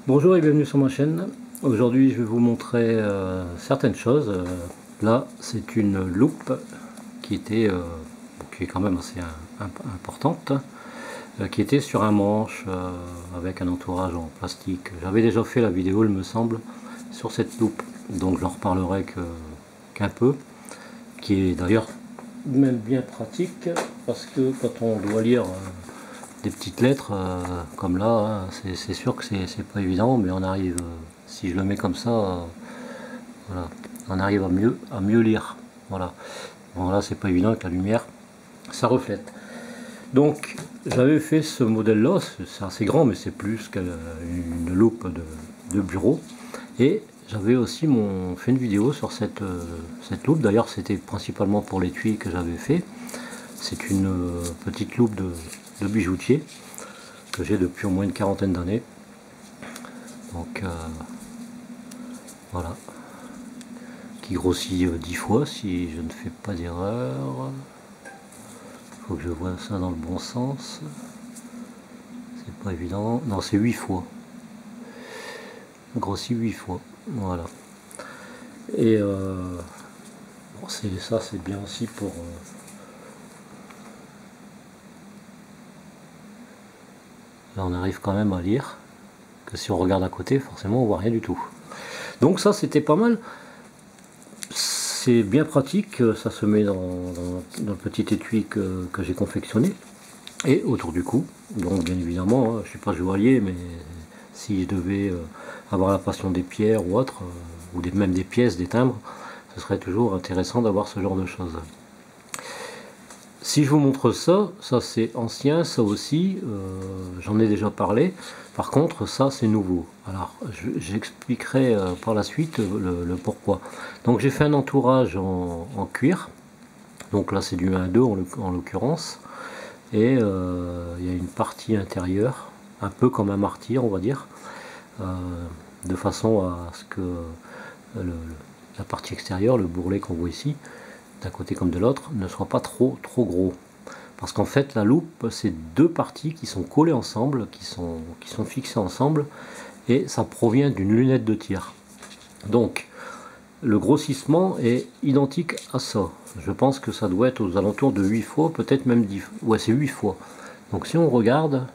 Bonjour et bienvenue sur ma chaîne. Aujourd'hui je vais vous montrer certaines choses. Là c'est une loupe qui était qui est quand même assez importante, qui était sur un manche avec un entourage en plastique. J'avais déjà fait la vidéo il me semble sur cette loupe, donc j'en reparlerai qu'un peu, qui est d'ailleurs même bien pratique parce que quand on doit lire des petites lettres comme là, hein, c'est sûr que c'est pas évident, mais on arrive, si je le mets comme ça, voilà, on arrive à mieux lire. Voilà. Bon là c'est pas évident avec la lumière, ça reflète. Donc j'avais fait ce modèle là, c'est assez grand mais c'est plus qu'une loupe de bureau. Et j'avais aussi fait une vidéo sur cette loupe, d'ailleurs c'était principalement pour l'étui que j'avais fait. C'est une petite loupe de bijoutier que j'ai depuis au moins une quarantaine d'années. Donc voilà, qui grossit 10 fois si je ne fais pas d'erreur. Il faut que je vois ça dans le bon sens. C'est pas évident. Non, c'est 8 fois. Grossit 8 fois. Voilà. Et bon, ça c'est bien aussi pour là on arrive quand même à lire, que si on regarde à côté forcément on voit rien du tout. Donc ça c'était pas mal. C'est bien pratique, ça se met dans le petit étui que j'ai confectionné et autour du cou. Donc bien évidemment, je ne suis pas joaillier, mais si je devais avoir la passion des pierres ou autre, ou même des pièces, des timbres, ce serait toujours intéressant d'avoir ce genre de choses. Si je vous montre ça, ça c'est ancien, ça aussi, j'en ai déjà parlé. Par contre, ça c'est nouveau. Alors, j'expliquerai par la suite le pourquoi. Donc j'ai fait un entourage en cuir. Donc là c'est du 1-2 en l'occurrence. Et il y a une partie intérieure, un peu comme un martyr on va dire, de façon à ce que la partie extérieure, le bourrelet qu'on voit ici, d'un côté comme de l'autre, ne soit pas trop gros. Parce qu'en fait la loupe c'est deux parties qui sont collées ensemble, qui sont fixées ensemble, et ça provient d'une lunette de tir. Donc le grossissement est identique à ça. Je pense que ça doit être aux alentours de 8 fois, peut-être même 10 fois. Ouais, c'est 8 fois. Donc si on regarde,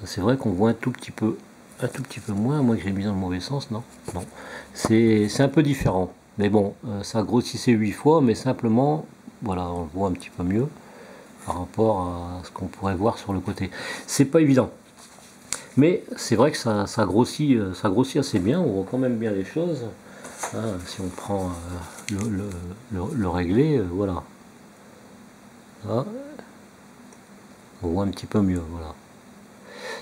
c'est vrai qu'on voit un tout petit peu moins, moi que j'ai mis dans le mauvais sens, non? Non. C'est un peu différent. Mais bon, ça grossissait 8 fois, mais simplement, voilà, on le voit un petit peu mieux par rapport à ce qu'on pourrait voir sur le côté. C'est pas évident. Mais c'est vrai que ça grossit assez bien, on voit quand même bien les choses. Hein, si on prend le réglé, voilà. Là, on voit un petit peu mieux, voilà.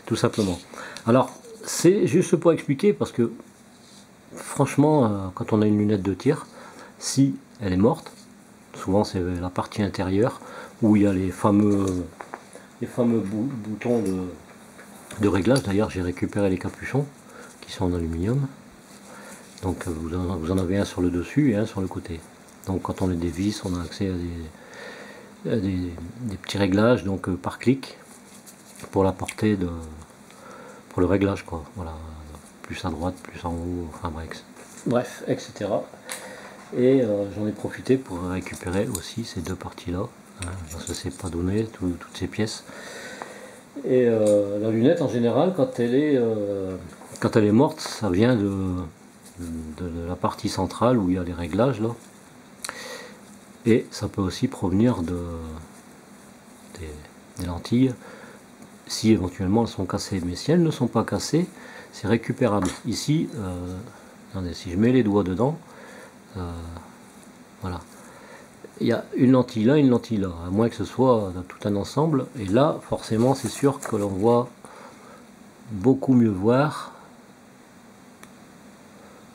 Tout simplement. Alors, c'est juste pour expliquer, parce que franchement, quand on a une lunette de tir, si elle est morte, souvent c'est la partie intérieure, où il y a les fameux boutons de réglage. D'ailleurs j'ai récupéré les capuchons qui sont en aluminium, donc vous en avez un sur le dessus et un sur le côté. Donc quand on les dévisse, on a accès à des petits réglages, donc par clic, pour la portée pour le réglage quoi. Voilà, plus à droite, plus en haut, enfin bref, etc. Et j'en ai profité pour récupérer aussi ces deux parties là, hein, parce que c'est pas donné toutes ces pièces. Et la lunette en général, quand elle est morte, ça vient de la partie centrale où il y a les réglages là. Et ça peut aussi provenir des lentilles, si éventuellement elles sont cassées. Mais si elles ne sont pas cassées, c'est récupérable. Ici, attendez, si je mets les doigts dedans, voilà. Il y a une lentille là, une lentille là, à moins que ce soit dans tout un ensemble. Et là, forcément, c'est sûr que l'on voit beaucoup mieux voir.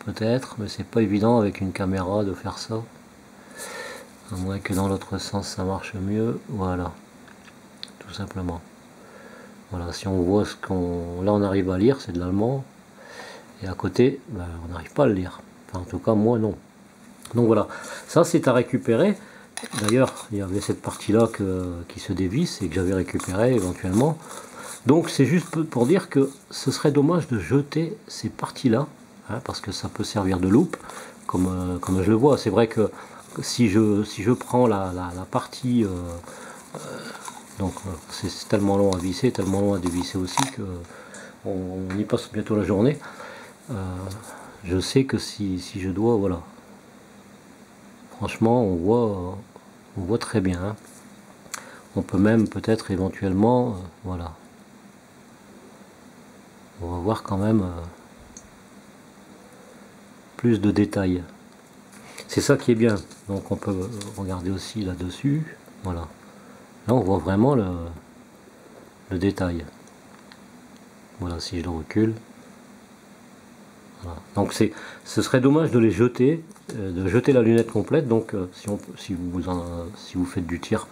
Peut-être, mais c'est pas évident avec une caméra de faire ça. À moins que dans l'autre sens ça marche mieux. Voilà. Tout simplement. Voilà, si on voit là on arrive à lire, c'est de l'allemand. Et à côté, ben, on n'arrive pas à le lire. Enfin, en tout cas, moi non. Donc voilà, ça c'est à récupérer. D'ailleurs, il y avait cette partie là qui se dévisse et que j'avais récupéré éventuellement. Donc c'est juste pour dire que ce serait dommage de jeter ces parties-là, hein, parce que ça peut servir de loupe, comme je le vois. C'est vrai que si je prends la partie, donc c'est tellement long à visser, tellement long à dévisser aussi, que on y passe bientôt la journée. Je sais que si je dois, voilà. Franchement, on voit très bien, hein. On peut même peut-être éventuellement, voilà. On va voir quand même plus de détails. C'est ça qui est bien. Donc on peut regarder aussi là-dessus. Voilà. Là on voit vraiment le détail. Voilà, si je le recule. Voilà. Donc ce serait dommage de les jeter, de jeter la lunette complète. Donc si vous faites du tir,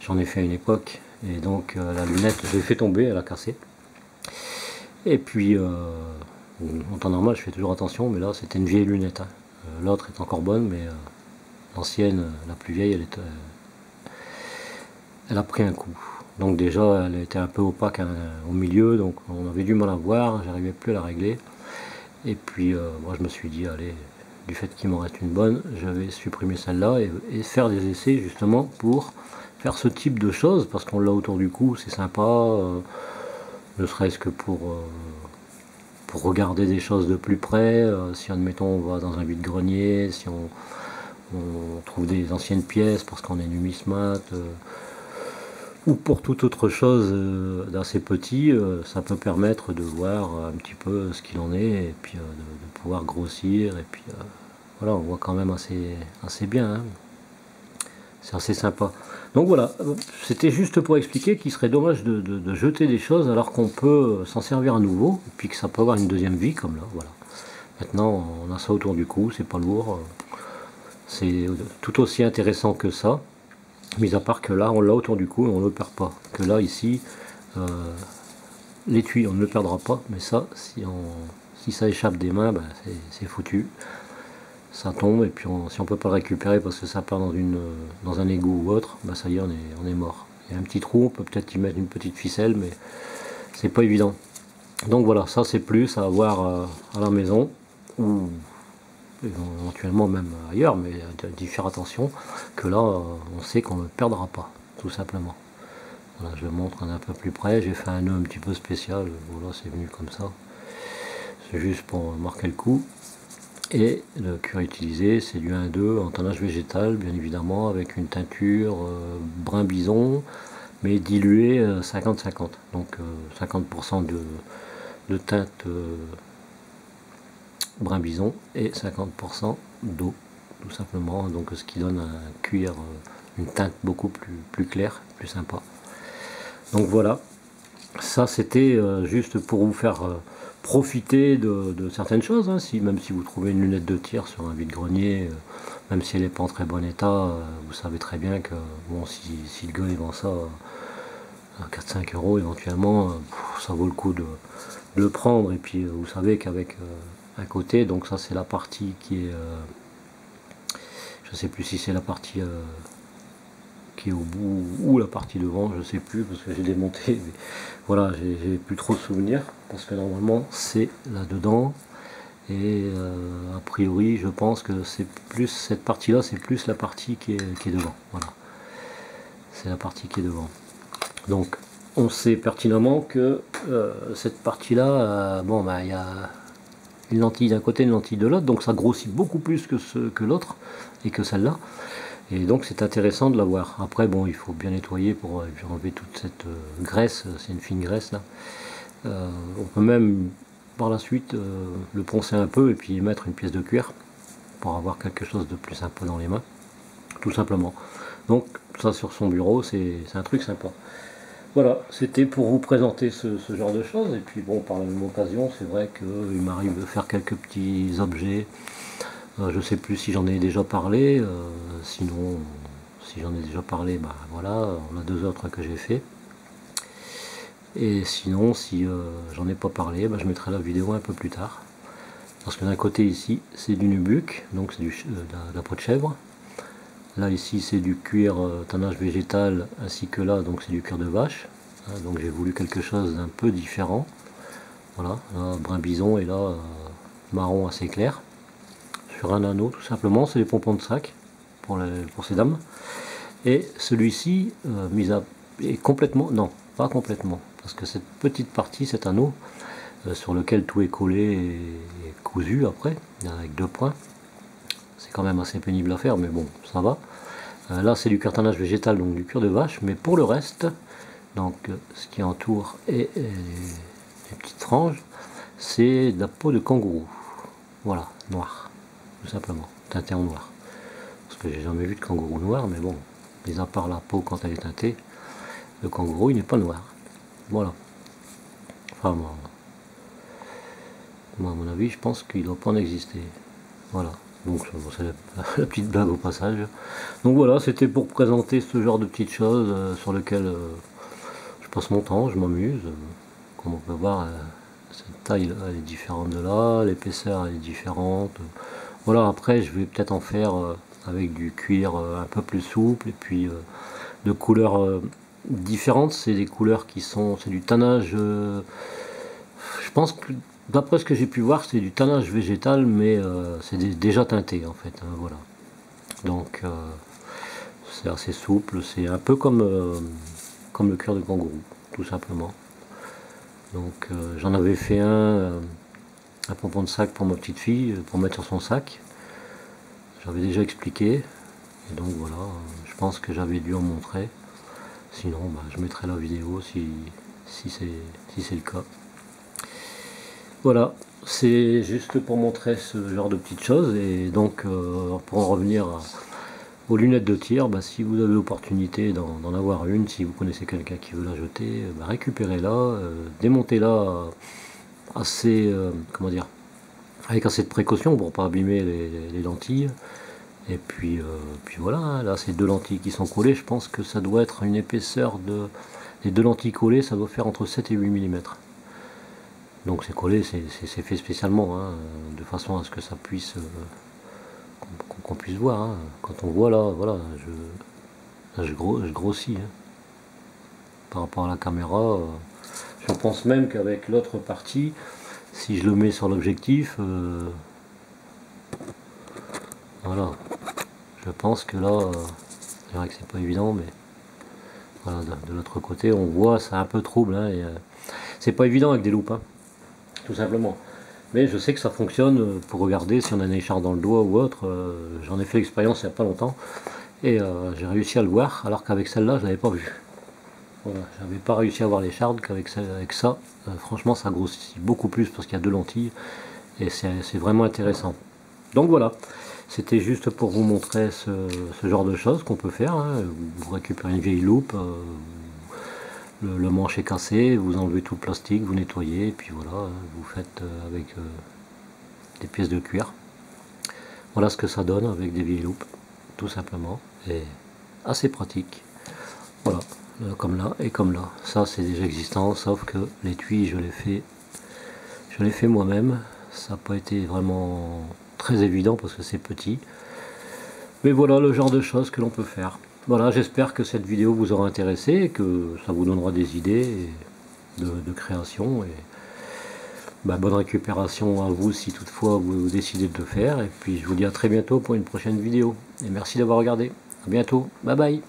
j'en ai fait à une époque, et donc la lunette, je l'ai fait tomber, elle a cassé. Et puis en temps normal, je fais toujours attention, mais là c'était une vieille lunette, hein. L'autre est encore bonne, mais l'ancienne, la plus vieille, elle a pris un coup. Donc déjà, elle était un peu opaque, hein, au milieu, donc on avait du mal à voir, j'arrivais plus à la régler. Et puis moi je me suis dit, allez, du fait qu'il m'en reste une bonne, je vais supprimer celle-là et faire des essais justement pour faire ce type de choses, parce qu'on l'a autour du cou, c'est sympa, ne serait-ce que pour regarder des choses de plus près, si admettons on va dans un vide-grenier, si on trouve des anciennes pièces parce qu'on est numismate, ou pour toute autre chose d'assez petit, ça peut permettre de voir un petit peu ce qu'il en est, et puis de pouvoir grossir, et puis voilà, on voit quand même assez bien, hein. C'est assez sympa. Donc voilà, c'était juste pour expliquer qu'il serait dommage de jeter des choses alors qu'on peut s'en servir à nouveau, et puis que ça peut avoir une deuxième vie, comme là, voilà. Maintenant, on a ça autour du cou, c'est pas lourd, c'est tout aussi intéressant que ça, mis à part que là, on l'a autour du cou et on ne le perd pas. Que là, ici, l'étui, on ne le perdra pas, mais ça, si ça échappe des mains, ben, c'est foutu. Ça tombe, et puis si on peut pas le récupérer parce que ça part dans un égout ou autre, ben ça y est, on est mort. Il y a un petit trou, on peut peut-être y mettre une petite ficelle, mais c'est pas évident. Donc voilà, ça c'est plus à avoir à la maison, ou éventuellement même ailleurs, mais d'y faire attention, que là, on sait qu'on ne le perdra pas, tout simplement. Voilà, je le montre un peu plus près, j'ai fait un nœud un petit peu spécial, voilà, c'est venu comme ça. C'est juste pour marquer le coup. Et le cuir utilisé, c'est du 1-2 en tannage végétal, bien évidemment, avec une teinture brun bison, mais diluée 50-50. Donc 50% de teinte brun bison et 50% d'eau, tout simplement. Donc ce qui donne un cuir, une teinte beaucoup plus claire, plus sympa. Donc voilà, ça c'était juste pour vous faire profiter de certaines choses, hein. Même si vous trouvez une lunette de tir sur un vide-grenier, même si elle n'est pas en très bon état, vous savez très bien que bon, si le gars il vend ça à 4-5 euros éventuellement, ça vaut le coup de le prendre. Et puis vous savez qu'avec un côté, donc ça c'est la partie qui est, je sais plus si c'est la partie qui est au bout ou la partie devant, je sais plus parce que j'ai démonté, mais voilà, j'ai plus trop de souvenirs, parce que normalement c'est là dedans, et a priori je pense que c'est plus cette partie là, c'est plus la partie qui est devant, voilà, c'est la partie qui est devant. Donc on sait pertinemment que cette partie là, bon bah il y a une lentille d'un côté, une lentille de l'autre, donc ça grossit beaucoup plus que l'autre et que celle-là. Et donc c'est intéressant de l'avoir. Après bon, il faut bien nettoyer pour enlever toute cette graisse, c'est une fine graisse là. On peut même par la suite le poncer un peu et puis mettre une pièce de cuir pour avoir quelque chose de plus sympa dans les mains, tout simplement. Donc ça sur son bureau, c'est un truc sympa. Voilà, c'était pour vous présenter ce genre de choses. Et puis bon, par la même occasion, c'est vrai qu'il m'arrive de faire quelques petits objets. Je sais plus si j'en ai déjà parlé, sinon si j'en ai déjà parlé, bah voilà, on a 2 autres que j'ai fait. Et sinon, si j'en ai pas parlé, bah, je mettrai la vidéo un peu plus tard. Parce que d'un côté ici, c'est du nubuck, donc c'est de la peau de chèvre. Là ici, c'est du cuir tannage végétal, ainsi que là, donc c'est du cuir de vache, Donc j'ai voulu quelque chose d'un peu différent. Voilà, là, brun bison et là marron assez clair. Sur un anneau tout simplement, c'est les pompons de sac pour ces dames. Et celui-ci est complètement, non, pas complètement, parce que cette petite partie, cet anneau, sur lequel tout est collé et cousu après, avec 2 points, c'est quand même assez pénible à faire, mais bon, ça va. Là c'est du cartonnage végétal, donc du cuir de vache, mais pour le reste, donc ce qui entoure et les petites franges, c'est de la peau de kangourou. Voilà, noir, tout simplement, teinté en noir. Parce que j'ai jamais vu de kangourou noir, mais bon, mis à part la peau quand elle est teintée, le kangourou il n'est pas noir. Voilà. Enfin, moi, à mon avis, je pense qu'il ne doit pas en exister. Voilà. Donc c'est la petite blague au passage. Donc voilà, c'était pour présenter ce genre de petites choses sur lesquelles je passe mon temps, je m'amuse. Comme on peut voir, cette taille elle est différente de là, l'épaisseur elle est différente. Voilà, après je vais peut-être en faire avec du cuir un peu plus souple et puis de couleurs différentes. C'est des couleurs qui sont, c'est du tannage. Je pense que d'après ce que j'ai pu voir, c'est du tannage végétal, mais c'est déjà teinté en fait. Hein, voilà. Donc c'est assez souple, c'est un peu comme le cuir de kangourou, tout simplement. Donc j'en avais fait un pompon de sac pour ma petite fille, pour mettre sur son sac. J'avais déjà expliqué. Et donc voilà, je pense que j'avais dû en montrer. Sinon, bah, je mettrai la vidéo si c'est le cas. Voilà, c'est juste pour montrer ce genre de petites choses. Et donc, pour en revenir aux lunettes de tir, bah, si vous avez l'opportunité d'en avoir une, si vous connaissez quelqu'un qui veut la jeter, bah, récupérez-la, démontez-la assez, comment dire, avec assez de précaution pour ne pas abîmer les lentilles. Et puis voilà, hein, là c'est 2 lentilles qui sont collées, je pense que ça doit être une épaisseur de... Les 2 lentilles collées, ça doit faire entre 7 et 8 mm. Donc c'est collé, c'est fait spécialement, hein, de façon à ce que ça puisse... qu'on puisse voir. Hein. Quand on voit là, voilà, je grossis. Hein. Par rapport à la caméra, je pense même qu'avec l'autre partie, si je le mets sur l'objectif, voilà, je pense que là, c'est vrai que c'est pas évident, mais voilà, de l'autre côté, on voit, c'est un peu trouble, hein, c'est pas évident avec des loupes, hein, tout simplement. Mais je sais que ça fonctionne pour regarder si on a une écharpe dans le doigt ou autre. J'en ai fait l'expérience il n'y a pas longtemps, et j'ai réussi à le voir, alors qu'avec celle-là, je l'avais pas vu. Voilà, j'avais pas réussi à voir l'écharpe qu'avec ça, franchement, ça grossit beaucoup plus parce qu'il y a 2 lentilles, et c'est vraiment intéressant. Donc voilà, c'était juste pour vous montrer ce genre de choses qu'on peut faire. Hein. Vous récupérez une vieille loupe, le manche est cassé, vous enlevez tout le plastique, vous nettoyez, et puis voilà, vous faites avec des pièces de cuir. Voilà ce que ça donne avec des vieilles loupes, tout simplement, et assez pratique. Voilà, comme là et comme là. Ça c'est déjà existant, sauf que l'étui je l'ai fait moi-même. Ça n'a pas été vraiment très évident parce que c'est petit. Mais voilà le genre de choses que l'on peut faire. Voilà, j'espère que cette vidéo vous aura intéressé et que ça vous donnera des idées de création. Et bah, bonne récupération à vous si toutefois vous décidez de le faire. Et puis je vous dis à très bientôt pour une prochaine vidéo. Et merci d'avoir regardé. A bientôt. Bye bye.